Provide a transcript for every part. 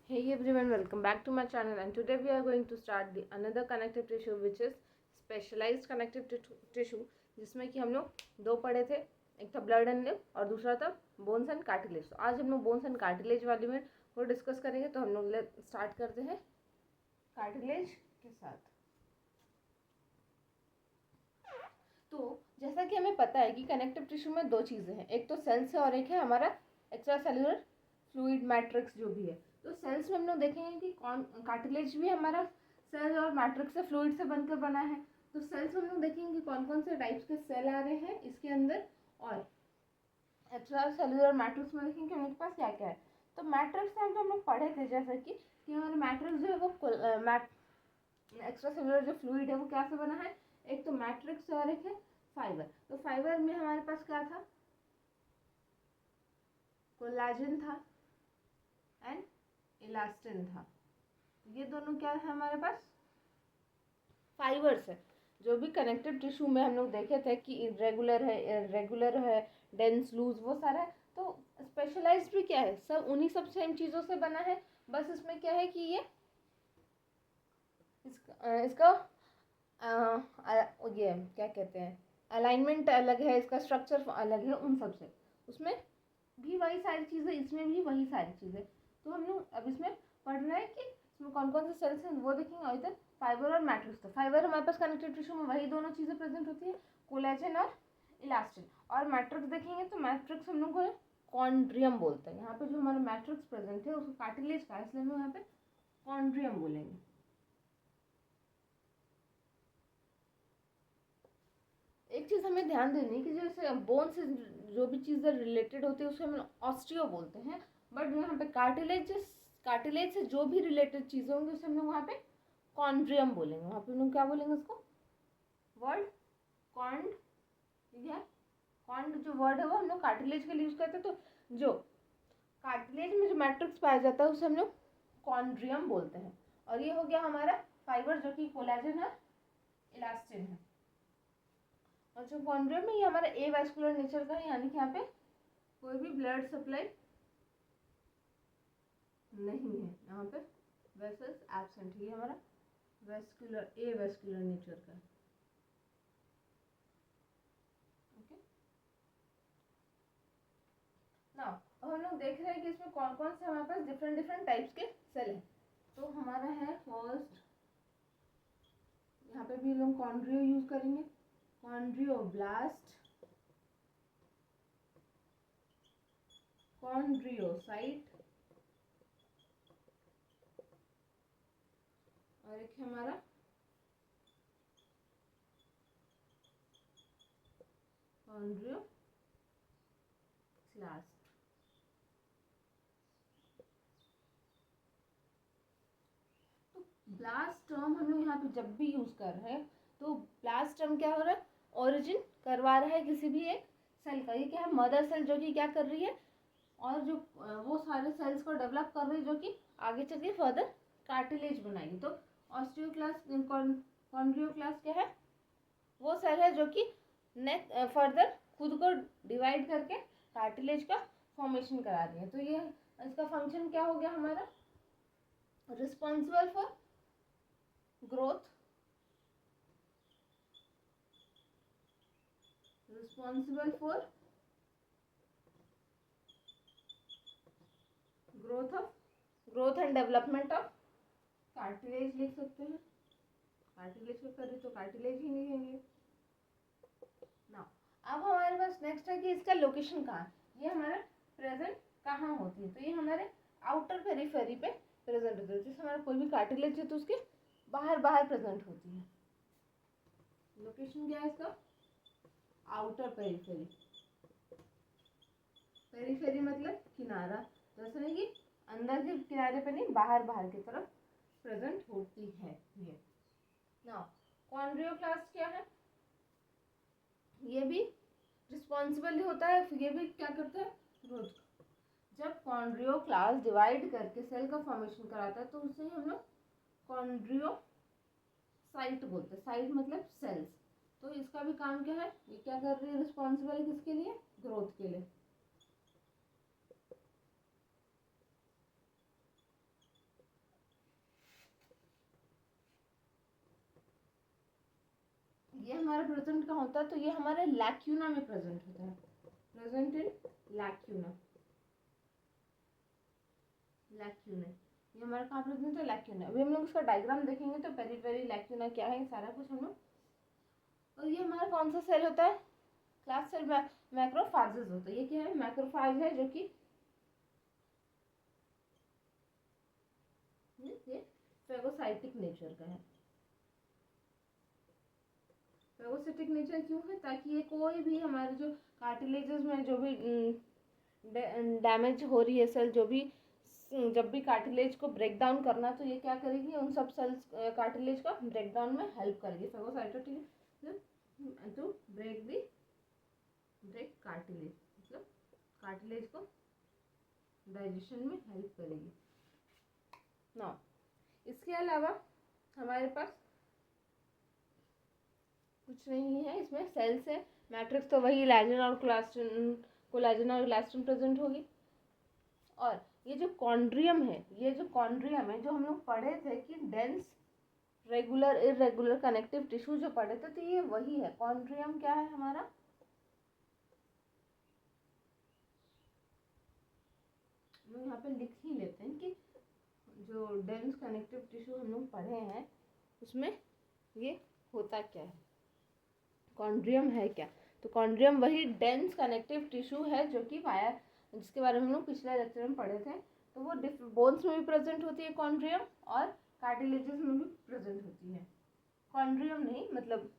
Hey everyone, welcome back to my channel, and today we are going to start the another connective tissue which is specialized connective tissue, जिसमें कि हम लोग दो पढ़े थे, एक था ब्लड एंड लिम्फ और दूसरा था बोन्स एंड कार्टिलेज। तो आज हम लोग बोन्स एंड कार्टिलेज वाले में वो डिस्कस करेंगे। तो हम लोग स्टार्ट करते हैं कार्टिलेज के साथ। तो जैसा कि हमें पता है कि कनेक्टिव टिश्यू में दो चीज़ें हैं, एक तो सेल्स है और एक है हमारा एक्स्ट्रा सेल्यूलर फ्लूइड मैट्रिक्स जो भी है। तो सेल्स में हम लोग देखेंगे कि कौन कार्टिलेज भी हमारा सेल और मैट्रिक्स से फ्लूइड से बनकर बना है। तो सेल्स में हम लोग देखेंगे कि कौन कौन से टाइप्स के सेल आ रहे हैं इसके अंदर, और एक्स्ट्रा सेल्यूलर मैट्रिक्स में देखेंगे हमारे पास क्या क्या है। तो मैट्रिक्स हम लोग पढ़े थे जैसे कि हमारे मैट्रिक्स जो है वो एक्स्ट्रा सेल्यूलर जो फ्लूइड है वो क्या से बना है, एक तो मैट्रिक्स और एक है फाइबर। तो फाइबर में हमारे पास क्या था, कोलाजन था एंड इलास्टिन था। ये दोनों क्या है हमारे पास, फाइबर्स है। जो भी कनेक्टिव टिश्यू में हम लोग देखे थे कि इरेगुलर है, इरेगुलर है, डेंस, लूज, वो सारा है। तो स्पेशलाइज्ड भी क्या है, सब उन्हीं सब सेम चीज़ों से बना है। बस इसमें क्या है कि ये इसका ये क्या कहते हैं, अलाइनमेंट अलग है, इसका स्ट्रक्चर अलग है उन सब से। उसमें भी वही सारी चीज़ें, इसमें भी वही सारी चीज़ें। तो हम लोग अब इसमें पढ़ रहे हैं कि इसमें कौन कौन से सेल्स हैं वो देखेंगे। और इधर फाइबर और मैट्रिक्स। तो फाइबर हमारे पास कनेक्टिव टिश्यू में वही दोनों चीज़ें प्रेजेंट होती है, कोलेजन और इलास्टिन। और मैट्रिक्स देखेंगे तो मैट्रिक्स हम लोग को कॉन्ड्रियम बोलते हैं। यहाँ पे जो हमारा मैट्रिक्स प्रेजेंट है उसको कार्टिलेज का, इसलिए हम यहाँ पे कॉन्ड्रियम बोलेंगे। एक चीज़ हमें ध्यान देनी है कि जैसे बोन से जो भी चीज़ें रिलेटेड होती है उसे हम ऑस्टियो बोलते हैं, बट यहाँ पे कार्टिलेज से जो भी रिलेटेड चीज़ें होंगी उसे हम लोग वहाँ पे कॉन्ड्रियम बोलेंगे। वहाँ पे हम लोग क्या बोलेंगे उसको, वर्ड कॉन्ड, ठीक है। कॉन्ड जो वर्ड है वो हम लोग कार्टिलेज के लिए यूज़ करते हैं। तो जो कार्टिलेज में जो मैट्रिक्स पाया जाता है उसे हम लोग कॉन्ड्रियम बोलते हैं। और ये हो गया हमारा फाइबर जो कि कोलेजन है, इलास्टिन है। और जो कॉन्ड्रियम में ये हमारा ए वैस्कुलर नेचर का है, यानी कि यहाँ पे कोई भी ब्लड सप्लाई नहीं है, यहाँ पे वेसल्स एब्सेंट है। ये हमारा वैस्कुलर ए वैस्कुलर नेचर का है। ओके, नाउ अब हम लोग देख रहे हैं कि इसमें कौन कौन से हमारे पास डिफरेंट डिफरेंट टाइप्स के सेल हैं। तो हमारा है फर्स्ट, यहाँ पे भी लोग कॉन्ड्रियो यूज करेंगे, कॉन्ड्रियोब्लास्ट, कॉन्ड्रियोसाइट, और एक है हमारा कॉन्ड्रियोक्लास्ट। तो ब्लास्ट टर्म हम लोग यहाँ पे जब भी यूज कर रहे हैं तो ब्लास्ट टर्म क्या हो रहा है, ओरिजिन करवा रहा है किसी भी एक सेल का। ये क्या है, मदर सेल जो कि क्या कर रही है, और जो वो सारे सेल्स को डेवलप कर रही है जो कि आगे चल के फर्दर कार्टिलेज बनाएगी। तो ऑस्टियोक्लास्ट, कॉन्ड्रियोक्लास्ट क्या है, वो सेल है जो कि नेक्स्ट फर्दर खुद को डिवाइड करके कार्टिलेज का फॉर्मेशन करा रही है। तो ये इसका फंक्शन क्या हो गया हमारा, responsible for growth, responsible for growth and development of cartilage लिख सकते हैं। कार्टिलेज को करें तो कार्टिलेज ही लिखेंगे ना। अब हमारे पास नेक्स्ट है कि इसका लोकेशन कहाँ है, ये हमारा प्रेजेंट कहाँ होती है। तो ये हमारे आउटर पेरिफेरी पे प्रेजेंट होती है। जैसे हमारा कोई भी कार्टिलेज है तो उसके बाहर बाहर प्रेजेंट होती है। लोकेशन क्या है इसका, आउटर पेरिफेरी। पेरिफेरी मतलब किनारा, तो ऐसा नहीं कि अंदर के किनारे पे नहीं, बाहर बाहर की तरफ प्रेजेंट होती है ये। नाउ कॉन्ड्रियोक्लास्ट क्या है, ये भी रिस्पॉन्सिबल होता है, ये भी क्या करता है, ग्रोथ। जब कॉन्ड्रियोक्लास्ट डिवाइड करके सेल का फॉर्मेशन कराता है तो उसे हम लोग कॉन्ड्रियोसाइट बोलते हैं। साइट मतलब सेल्स। तो इसका भी काम क्या है, ये क्या कर रही है, रिस्पॉन्सिबल है किसके लिए, ग्रोथ के लिए। ये हमारा प्रेजेंट कहाँ होता है, तो ये हमारे लैक्यूना में प्रेजेंट होता है, प्रेजेंट इन लैक्यूना। लैक्यूना ये हमारा कहाँ प्रेजेंट है, लैक्यूना। अभी हम लोग इसका डायग्राम देखेंगे तो पेरिफेरी लैक्यूना क्या है, सारा कुछ हम लोग। और ये हमारा कौन सा सेल होता है, क्लास सेल मैक्रोफाजेस होता है। ये क्या है, मैक्रोफाज है, जो कि ये फेगोसाइटिक नेचर का है। फेगोसाइटिक नेचर क्यों है, ताकि ये कोई भी हमारे जो कार्टिलेजेस में जो भी डैमेज हो रही है सेल, जो भी जब भी कार्टिलेज को ब्रेक डाउन करना, तो ये क्या करेगी, उन सब सेल्स कार्टिलेज का ब्रेक डाउन में हेल्प करेगी। फेगोसाइटिक टू ब्रेक कार्टिलेज, मतलब कार्टिलेज को डाइजेशन में हेल्प करेगी ना। इसके अलावा हमारे पास कुछ नहीं है, इसमें सेल्स है, मैट्रिक्स तो वही इलास्टिन और कोलेजन और इलास्टिन प्रेजेंट होगी। और ये जो कॉन्ड्रियम है, जो हम लोग पढ़े थे कि dense regular irregular connective tissue जो पढ़े थे, तो ये वही है। कॉन्ड्रियम क्या है हमारा, हम यहाँ पे लिख ही लेते हैं कि जो डेंस कनेक्टिव टिश्यू हम लोग पढ़े हैं उसमें ये होता क्या है, कॉन्ड्रियम है क्या। तो कॉन्ड्रियम वही डेंस कनेक्टिव टिश्यू है जो कि वाया, जिसके बारे में हम लोग पिछले लेक्चर में पढ़े थे। तो वो बोन्स में भी प्रेजेंट होती है कॉन्ड्रियम, और कार्टिलेजेस में भी प्रेजेंट होती है। कॉन्ड्रियम नहीं, मतलब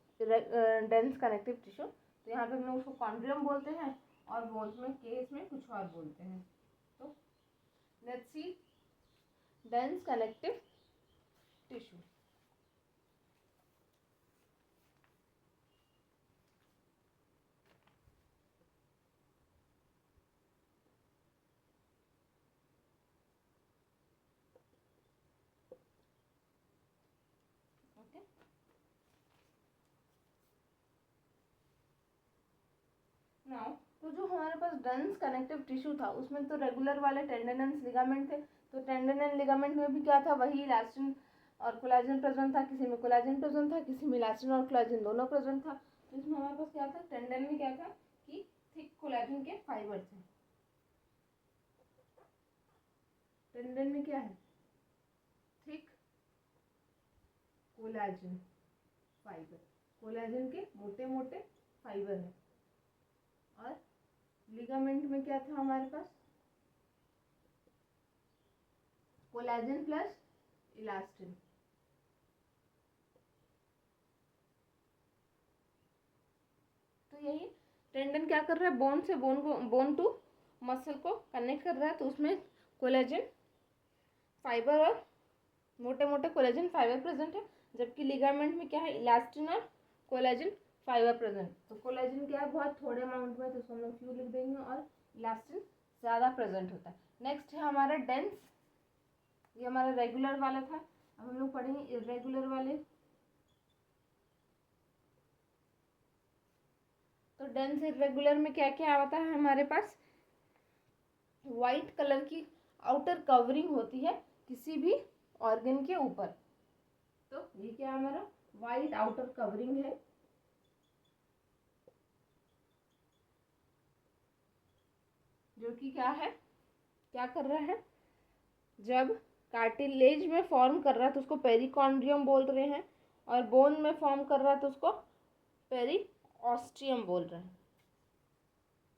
डेंस कनेक्टिव टिश्यू, तो यहाँ पे हम लोग उसको कॉन्ड्रियम बोलते हैं, और बोन्स में केस में कुछ और बोलते हैं। तो let's C dense connective tissue. Okay, now तो जो हमारे पास डेंस कनेक्टिव टिश्यू था, उसमें तो रेगुलर वाले टेंडन एंड लिगामेंट थे। तो टेंडन एंड लिगामेंट में भी क्या था, वही इलास्टिन और कोलेजन प्रेजेंट था। किसी में कोलेजन प्रेजेंट था, किसी में इलास्टिन और कोलेजन दोनों प्रेजेंट था। तो इसमें हमारे पास क्या था, टेंडन में क्या था कि थिक कोलेजन के फाइबर थे। टेंडन में क्या है, थिक कोलेजन फाइबर, कोलेजन के मोटे मोटे फाइबर है। और लिगामेंट में क्या था हमारे पास, कोलेजन प्लस इलास्टिन। तो यही टेंडन क्या कर रहा है, बोन से बोन टू मसल को कनेक्ट कर रहा है, तो उसमें कोलेजन फाइबर और मोटे मोटे कोलेजन फाइबर प्रेजेंट है। जबकि लिगामेंट में क्या है, इलास्टिन और कोलेजन फाइबर प्रेजेंट। तो कोलेजन क्या है, बहुत थोड़े अमाउंट में, तो उसको हम लोग फ्यू लिख देंगे, और इलास्टिन ज़्यादा प्रेजेंट होता है। नेक्स्ट है हमारा डेंस, ये हमारा रेगुलर वाला था। अब हम लोग पढ़ेंगे इरेगुलर वाले। तो डेंस इरेगुलर में क्या क्या आता है हमारे पास, वाइट कलर की आउटर कवरिंग होती है किसी भी ऑर्गन के ऊपर। तो ये क्या हमारा वाइट आउटर कवरिंग है, जो कि क्या है, क्या कर रहा है, जब कार्टिलेज में फॉर्म कर रहा है तो उसको पेरिकॉन्ड्रियम बोल रहे हैं, और बोन में फॉर्म कर रहा है तो उसको पेरिऑस्टियम बोल रहे हैं।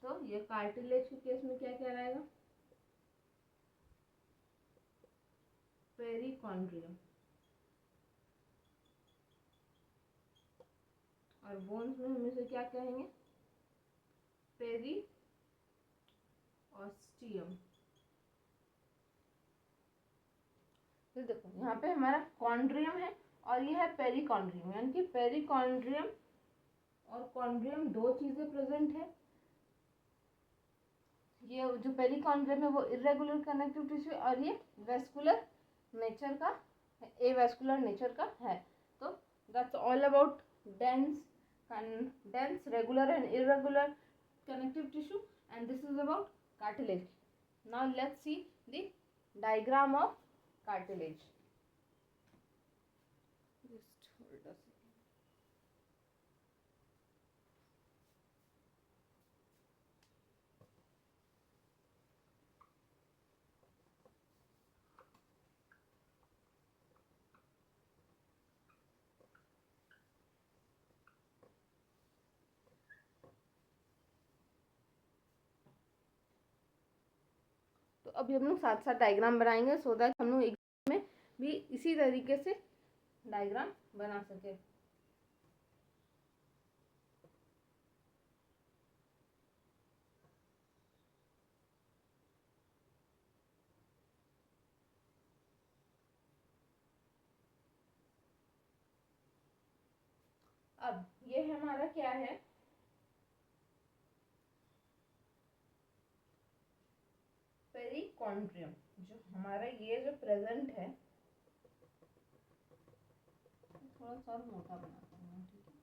तो ये कार्टिलेज के केस में क्या क्या रहेगा, पेरिकॉन्ड्रियम, और बोन्स में हम इसे क्या कहेंगे, पेरिऑस्टियम। तो देखो यहाँ पे हमारा कॉन्ड्रियम है और ये है पेरिकॉन्ड्रियम, यानी कि पेरिकॉन्ड्रियम और कॉन्ड्रियम दो चीजें प्रेजेंट है। ये जो पेरिकॉन्ड्रियम है वो इरेगुलर कनेक्टिव टिश्यू, और ये वेस्कुलर नेचर का, ए वेस्कुलर नेचर का है। तो that's all about dense regular and irregular connective tissue, and this is about cartilage. Now let's see the diagram of cartilage. Just hold a second. अभी हम लोग साथ साथ डायग्राम बनाएंगे सो दैट हम लोग एग्जाम में भी इसी तरीके से डायग्राम बना सके। अब ये हमारा क्या है, पेरिकॉन्ड्रियम। जो हमारा ये जो प्रेजेंट है, थोड़ा सा और मोटा बनाता हूँ, ठीक है।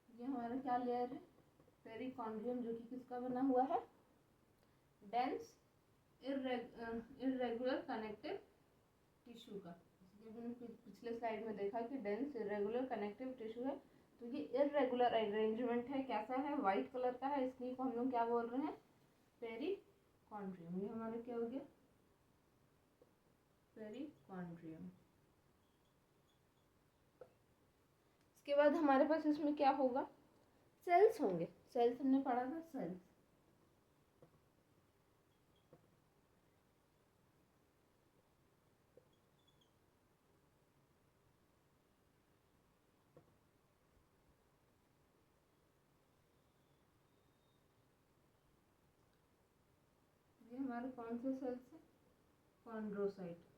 ये हमारा क्या लेयर है, पेरिकॉन्ड्रियम, जो कि किसका बना हुआ है, डेंस इरेगुलर कनेक्टिव टिश्यू का। पिछले स्लाइड में देखा कि डेंस इरेगुलर कनेक्टिव टिश्यू है, तो ये इरेगुलर अरेंजमेंट है, कैसा है, व्हाइट कलर का है, इसलिए को हम लोग क्या बोल रहे हैं, पेरिकॉन्ड्रियम। ये हमारा क्या हो गया, पेरिकॉन्ड्रियम। इसके बाद हमारे पास इसमें क्या होगा, सेल्स होंगे। सेल्स हमने पढ़ा था, सेल्स। ये हमारे कौन से सेल्स है, कॉन्ड्रोसाइट।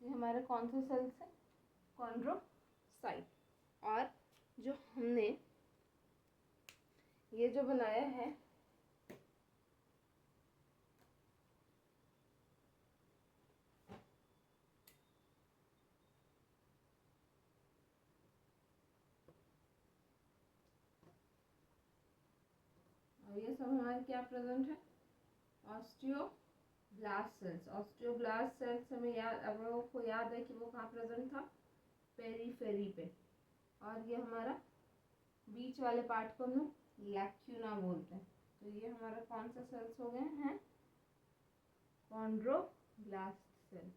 ये हमारे कौन से सेल्स है, कॉन्ड्रोसाइट। और जो हमने ये जो बनाया है, ये सब हमारे क्या प्रेजेंट है, ऑस्टियोब्लास्ट सेल्स। ऑस्टियोब्लास्ट सेल्स हमें याद, अब आपको याद है कि वो कहाँ प्रेजेंट था, पेरीफेरी पे। और ये हमारा बीच वाले पार्ट को हम लोग लैक्यूना बोलते हैं। तो ये हमारा कौन सा सेल्स हो गए हैं, कॉन्ड्रोब्लास्ट सेल।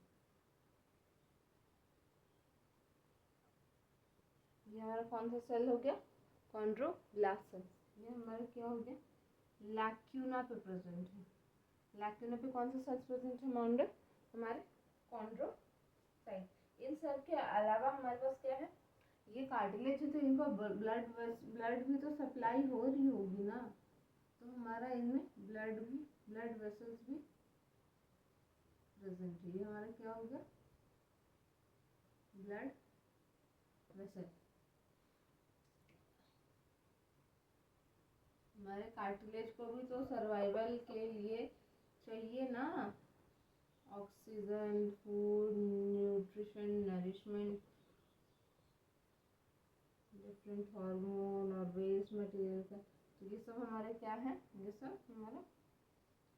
ये हमारा कौन सा सेल हो गया, कॉन्ड्रोब्लास्ट सेल। ये हमारा क्या हो गया, लैक्यूना पे प्रेजेंट है। लैक्यूना पे कौन सा सेल्स प्रेजेंट है, माउंड हमारे कॉन्ड्रोसाइट। इन सब के अलावा हमारे पास क्या है, ये कार्टिलेज है, तो इनको ब्लड भी तो सप्लाई हो रही होगी ना, तो हमारा इनमें ब्लड वेसल्स भी प्रेजेंट है। ये हमारा क्या हो गया, ब्लड वेसल। हमारे कार्टिलेज को भी तो सर्वाइवल के लिए चाहिए ना, oxygen, food, nutrition, nourishment, different hormone और वेस्ट मटेरियल का। तो ये सब हमारे क्या है, ये सब हमारा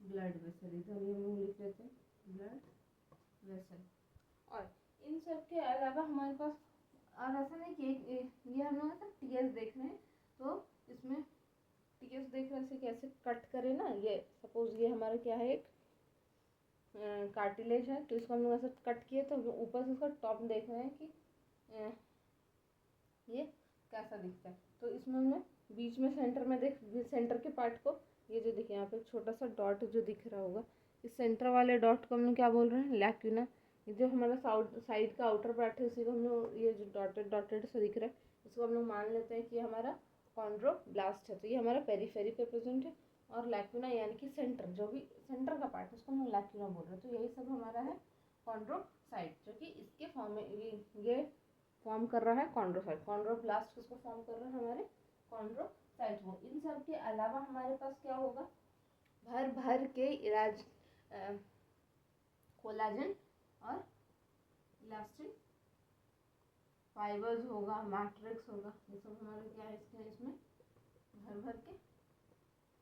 ब्लड वेसल। इधर ये हम लिख लेते हैं, ब्लड वेसल। और इन सब के अलावा हमारे पास, और ऐसा नहीं कि ये हम लोग ऐसा टीएस देख रहे हैं, तो इसमें टीएस देख रहे से कैसे कट करें ना, ये सपोज ये हमारा क्या है, एक कार्टिलेज है, तो इसको हम लोग ऐसा कट किए, तो ऊपर से उसका टॉप देख रहे हैं कि ये कैसा दिखता है। तो इसमें हमने बीच में सेंटर में देख, सेंटर के पार्ट को, ये जो देखिए यहाँ पे छोटा सा डॉट जो दिख रहा होगा, इस सेंटर वाले डॉट को हम लोग क्या बोल रहे हैं, लैक्यूना। ये जो हमारा साइड का आउटर पार्ट है, उसी को हम लोग, ये जो डॉटेड डॉटेड सा दिख रहा है, इसको हम लोग मान लेते हैं कि हमारा कॉन्ड्रोब्लास्ट है। तो ये हमारा पेरीफेरी पे प्रेजेंट है। और लैक्यूना यानी कि सेंटर, जो भी सेंटर का पार्ट है, उसको हम लैक्यूना बोल रहे हैं। तो यही सब हमारा है कॉन्ड्रोसाइट, जो कि इसके फॉर्म में ये फॉर्म कर रहा है कॉन्ड्रोसाइट। कॉन्ड्रोब्लास्ट किसको फॉर्म कर रहा है, हमारे कॉन्ड्रोसाइट को। इन सब के अलावा हमारे पास क्या होगा, भर भर के इलाज, कोलाजन और इलास्टिन फाइबर्स होगा, मैट्रिक्स होगा। ये सब हमारे क्या है, इसमें भर भर के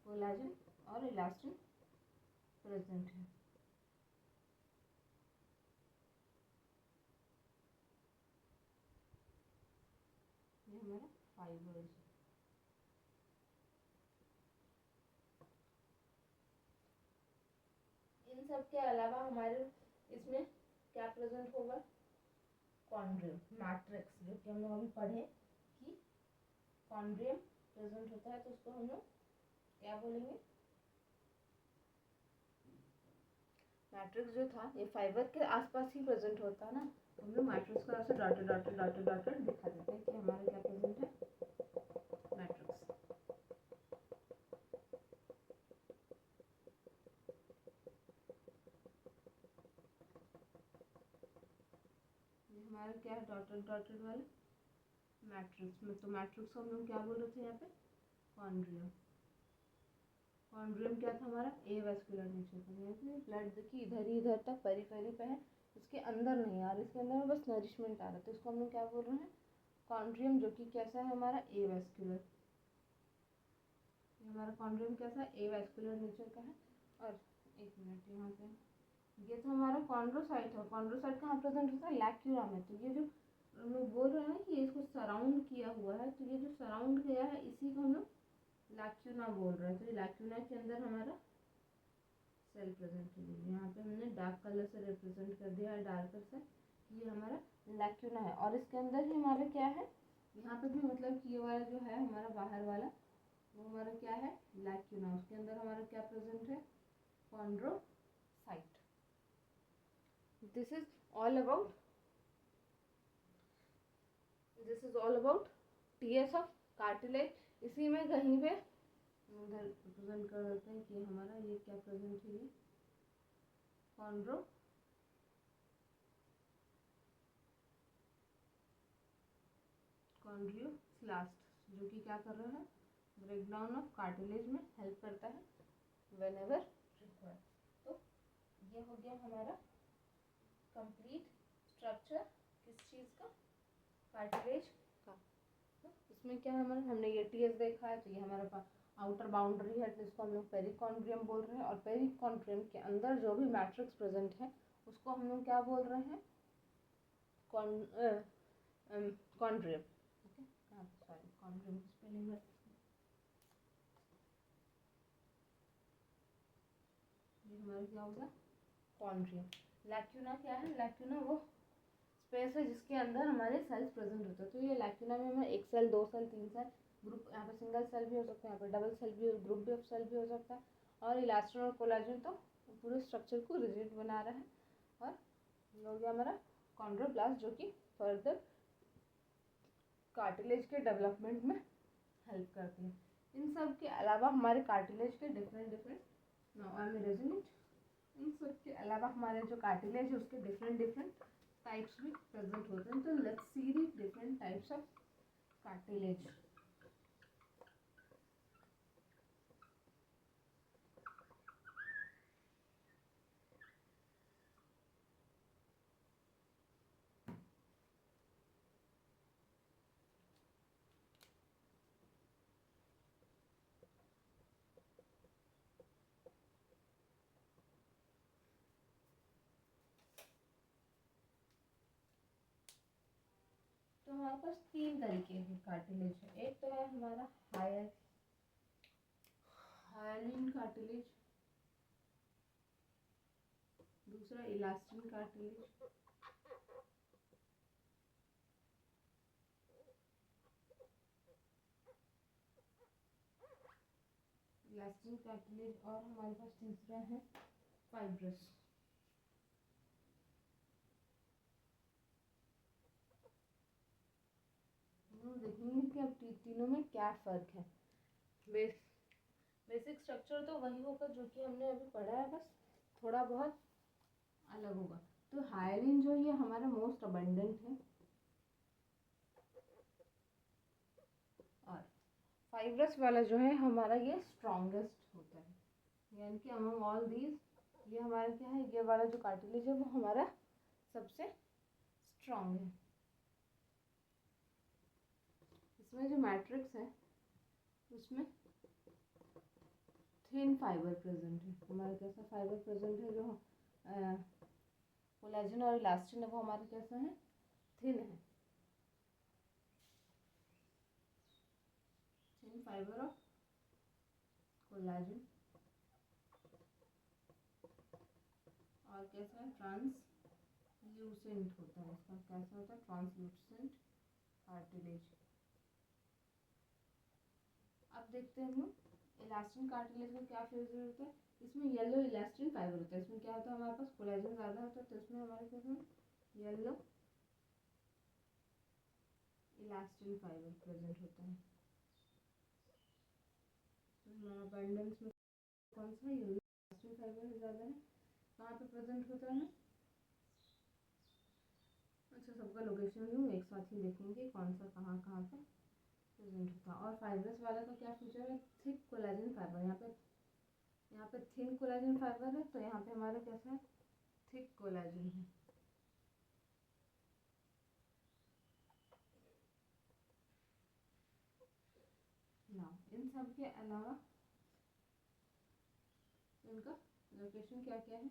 कोलाजन और इलास्टिन प्रेजेंट है। ये हमारा फाइबर्स। सब के अलावा हमारे इसमें क्या प्रेजेंट होगा, कॉन्ड्रियम मैट्रिक्स, जो कि हम लोग अभी पढ़े कि कॉन्ड्रियम प्रेजेंट होता है, तो उसको हम लोग क्या बोलेंगे, मैट्रिक्स जो था ये फाइबर के आसपास ही प्रेजेंट होता है ना, तो हम लोग मैट्रिक्स को ऐसे डॉटेड डॉटेड डॉटेड डॉटेड दिखा देते हैं कि हमारा क्या प्रेजेंट है, मैट्रिक्स। ये हमारा क्या है, डॉटेड डॉटेड वाला मैट्रिक्स में, तो मैट्रिक्स को हम लोग क्या बोल रहे थे यहाँ पे, कॉन्ड्रियम। कॉन्ड्रियम क्या था हमारा, ए वेस्कुलर नेचर का, ब्लड देखिए इधर ही इधर तक पेरिफेरी पे है, इसके अंदर नहीं आ रहा, इसके अंदर बस नरिशमेंट आ रहा है, तो इसको हम लोग क्या बोल रहे हैं, कॉन्ड्रियम, जो कि कैसा है हमारा, ए वेस्कुलर। ये हमारा कॉन्ड्रियम कैसा, ए वेस्कुलर नेचर का है। और एक मिनट यहाँ पे, ये तो हमारा कॉन्ड्रोसाइट है, कॉन्ड्रोसाइट कहाँ प्रेजेंट होता है, लैक्यूरा में। तो ये जो हम लोग बोल रहे हैं ना कि इसको सराउंड किया हुआ है, तो ये जो सराउंड किया है इसी को हम लोग लैक्यूना बोल रहे हैं। तो ये लैक्यूना के अंदर हमारा सेल प्रेजेंट है, यहाँ पे हमने डार्क कलर से रिप्रेजेंट कर दिया है, डार्कर से, ये हमारा लैक्यूना है। और इसके अंदर ही हमारा क्या है, यहाँ पे भी मतलब कि ये वाला जो है हमारा बाहर वाला, वो हमारा क्या है, लैक्यूना, उसके अंदर हमारा क्या प्रेजेंट है, chondrocyte. This is all about TS of cartilage. इसी में कहीं पे उधर रिप्रेजेंट कर देते हैं कि हमारा ये क्या प्रेजेंट है, ये कॉन्ड्रियोप्लास्ट, जो कि क्या कर रहा है, ब्रेकडाउन ऑफ कार्टिलेज में हेल्प करता है वेन एवर रिक्वायर्ड। तो ये हो गया हमारा कंप्लीट स्ट्रक्चर किस चीज़ का, कार्टिलेज का। तो इसमें क्या है हमारा, हमने ये टीएस देखा है, तो ये हमारे पास आउटर बाउंड्री है, जिसको हम लोग पेरिकॉन्ड्रियम बोल रहे हैं, और पेरिकॉन्ड्रियम के अंदर जो भी मैट्रिक्स प्रेजेंट है उसको हम लोग क्या बोल रहे हैं, कॉन्ड्रियम। ओके, सॉरी, कॉन्ड्रियम की स्पेलिंग है, ये हमारा क्या होगा, कॉन्ड्रियम। लैक्यूना क्या है, लैक्यूना वो स्पेस है जिसके अंदर हमारे सेल्स प्रेजेंट होते हैं। तो ये लैक्यूना में हमें एक सेल, दो सेल, तीन सेल, ग्रुप, यहाँ पे सिंगल सेल भी हो सकता है, यहाँ पे डबल सेल भी, ग्रुप भी ऑफ सेल भी हो सकता है। और इलास्टिन और कोलाजन तो पूरे स्ट्रक्चर को रिजिड बना रहा है। और हो गया हमारा कॉन्ड्रोब्लास्ट, जो कि फर्दर कार्टिलेज के डेवलपमेंट में हेल्प करती है। इन सब के अलावा हमारे कार्टिलेज के different different, now I am erasing it, इन सब के अलावा हमारे जो कार्टिलेज है उसके डिफरेंट डिफरेंट टाइप्स भी प्रेजेंट होते हैं। तो let's see the different types of cartilage. तो हमारे पास तीन तरीके के कार्टिलेज है। एक तो है हमारा हायलिन कार्टिलेज, दूसरा इलास्टिन कार्टिलेज, इलास्टिन कार्टिलेज, और हमारे पास तीसरा है फाइब्रस। हम देखेंगे कि अब तीनों में क्या फ़र्क है। बेसिक स्ट्रक्चर तो वही होगा जो कि हमने अभी पढ़ा है, बस थोड़ा बहुत अलग होगा। तो हायलिन जो ये हमारा मोस्ट अबंडेंट है, और फाइब्रस वाला जो है हमारा ये स्ट्रॉन्गेस्ट होता है, यानी कि अमंग ऑल दीज ये हमारा क्या है, ये वाला जो कार्टिलेज है वो हमारा सबसे स्ट्रॉन्ग है। इसमें जो मैट्रिक्स है उसमें थिन फाइबर प्रेजेंट है, हमारा कैसा फाइबर प्रेजेंट है, जो कोलेजन और इलास्टिन है वो हमारे कैसा है, थिन है, थिन फाइबर ऑफ कोलेजन कैसा है, ट्रांसल्यूसेंट होता है, इसका कैसा होता है, ट्रांसल्यूसेंट कार्टिलेज। अब देखते हैं हम लोग इलास्टिन कार्टिलेज का क्या फीचर होता है। इसमें येलो इलास्टिन फाइबर होता है। इसमें क्या होता है, हमारे पास कोलेजन ज़्यादा होता है, तो इसमें हमारे पास येलो इलास्टिन फाइबर प्रेजेंट होता है। तो हमारा अबंडेंस में कौन सा येलो इलास्टिन फाइबर ज़्यादा है, कहाँ पे प्रेजेंट होता है। अच्छा, सबका लोकेशन लूँ, एक साथ ही देखेंगे कौन सा कहाँ कहाँ पे प्रेजेंट होता है। और फाइब्रस वाला का क्या फीचर है, थिक कोलेजन फाइबर। यहाँ पे थिन कोलेजन फाइबर है, तो यहाँ पे हमारा कैसा है, थिक कोलेजन है। ना इन सब के अलावा इनका लोकेशन क्या क्या है,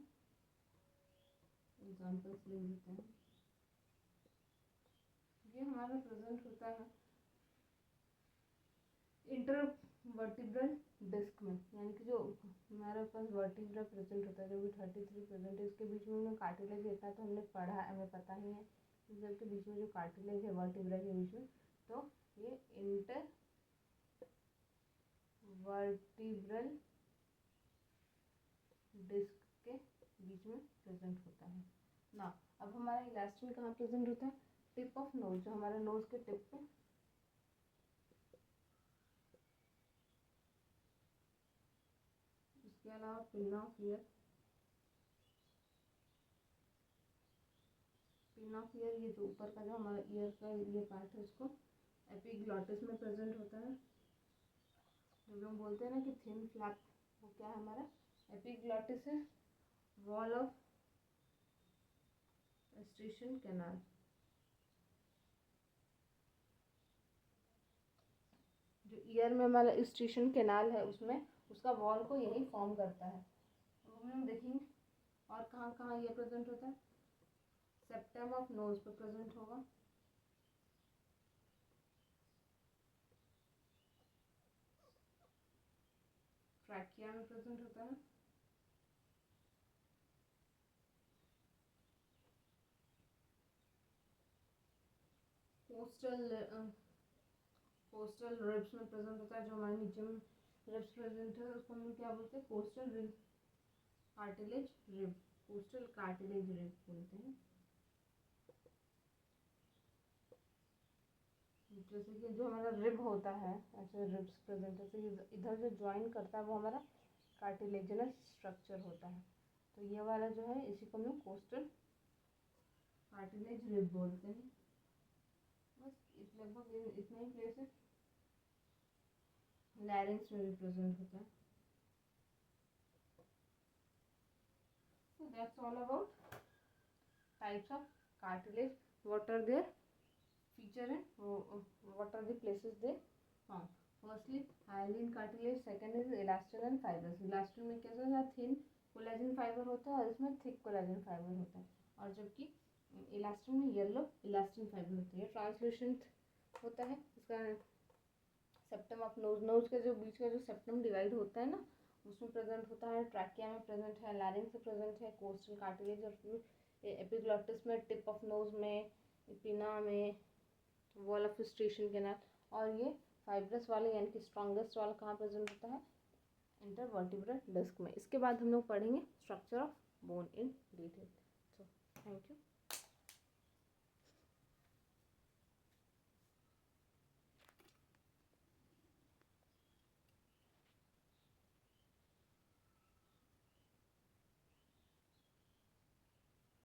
एग्जाम्पल्स ले लेते हैं। ये हमारा प्रेजेंट होता है इंटरवर्टिब्रल डिस्क में, यानी कि जो हमारे पास वर्टिब्रा प्रेजेंट होता है, जो भी 33 प्रेजेंट है, इसके बीच में कार्टिलेज रहता है, तो हमने पढ़ा, हमें पता ही है इन सब के बीच में जो कार्टिलेज है वर्टिब्रा के बीच में, तो ये इंटरवर्टिब्रल डिस्क के बीच में प्रेजेंट होता है ना। अब हमारा इलास्टिन कहाँ प्रेजेंट होता है, टिप ऑफ नोज, जो हमारे नोज के टिप पे, इसके अलावा pin of year, pin of year ये जो ऊपर का जो हमारा ईयर का ये पार्ट है, उसको एपिग्लॉटिस में प्रेजेंट होता है। जो लोग बोलते हैं ना कि थिन फ्लैप, वो क्या है हमारा एपिग्लॉटिस है। वॉल ऑफ एस्ट्रेशन कैनाल, जो ईयर में हमारा एस्ट्रेशन कैनाल है, उसमें उसका वॉल को यही फॉर्म करता है। तो हम देखेंगे और कहाँ कहाँ ये प्रेजेंट होता है, सेप्टम ऑफ नोज पे प्रेजेंट होगा, ट्रैकिया में प्रेजेंट होता है, कोस्टल रिब्स में प्रेजेंट होता है। जो हमारे नीचे में रिब्स प्रेजेंट है उसको हम क्या बोलते हैं, coastal rib cartilage rib, costal cartilage rib बोलते हैं। जैसे कि जो हमारा रिब होता है, ऐसे रिब्स प्रेजेंट होते हैं, इधर जो ज्वाइन करता है वो हमारा कार्टिलेजनस स्ट्रक्चर होता है। तो ये वाला जो है इसी को हम लोग कोस्टल कार्टिलेज रिब बोलते हैं। बस लगभग इतना ही प्लेस है। लैरिंक्स में भी प्रेजेंट होता है। So that's all about types of cartilage. What are their feature and what are the places they found? Firstly, hyaline cartilage. Second is elastin and fibers. Elastin में कैसा होता है, thin कोलेजन फाइबर होता है, और इसमें थिक कोलेजन फाइबर होता है। और जबकि इलास्टिन में येलो इलास्टिन फाइबर होती है। ट्रांसल्यूसेंट होता है। इसका सेप्टम ऑफ नोज, नोज के जो बीच का जो सेप्टम डिवाइड होता है ना, उसमें प्रेजेंट होता है। ट्रैकिया में प्रेजेंट है, लैरिंक्स में प्रेजेंट है, कोस्टल कार्टिलेज और एपिग्लॉटिस में, टिप ऑफ नोज में, पिना में, वॉल ऑफ एस्ट्रेशन कैनाल। और ये फाइब्रस वाले यानी कि स्ट्रॉन्गेस्ट वाला कहाँ प्रेजेंट होता है, इंटरवर्टिब्रल डिस्क में। इसके बाद हम लोग पढ़ेंगे structure of bone in detail. So thank you.